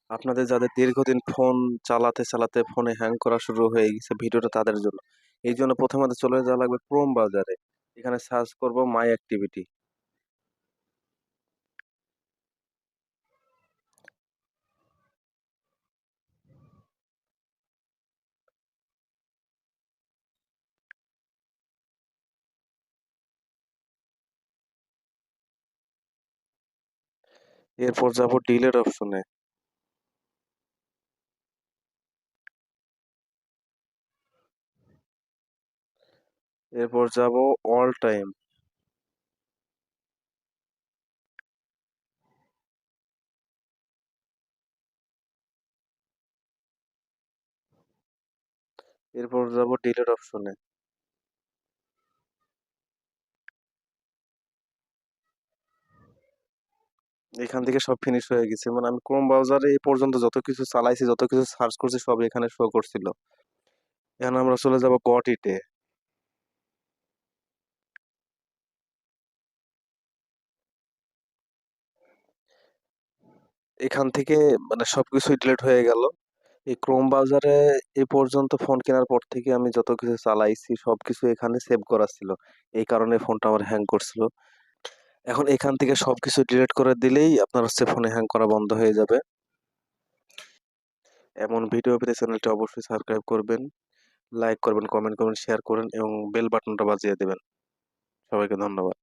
আপনাদের যাদের দীর্ঘদিন ফোন চালাতে চালাতে ফোনে হ্যাং করা শুরু হয়ে গেছে, ভিডিওটা তাদের জন্য। এই জন্য প্রথমে আমাদের চলে যাওয়া লাগবে ক্রোম বাজারে। এখানে সার্চ করব মাই অ্যাক্টিভিটি। এরপর যাব ডিলেট অপশনে। এরপর যাব অল টাইম। এরপর যাব ডিলেট অপশনে। এখান থেকে সব ফিনিশ হয়ে গেছে, মানে আমি ক্রোম ব্রাউজারে এই পর্যন্ত যত কিছু চালাইছি, যত কিছু সার্চ করছি, সব এখানে শো করছিল। এখন আমরা চলে যাব গট ইটে। এখান থেকে মানে সবকিছুই ডিলিট হয়ে গেল। এই ক্রোম ব্রাউজারে এই পর্যন্ত ফোন কেনার পর থেকে আমি যত কিছু চালাইছি সবকিছু এখানে সেভ করা ছিল। এই কারণে ফোনটা আমার হ্যাং করছিল। এখন এখান থেকে সবকিছু ডিলিট করে দিলেই আপনার হচ্ছে ফোনে হ্যাং করা বন্ধ হয়ে যাবে। এমন ভিডিও পেতে চ্যানেলটি অবশ্যই সাবস্ক্রাইব করবেন, লাইক করবেন, কমেন্ট করবেন, শেয়ার করবেন এবং বেল বাটনটা বাজিয়ে দেবেন। সবাইকে ধন্যবাদ।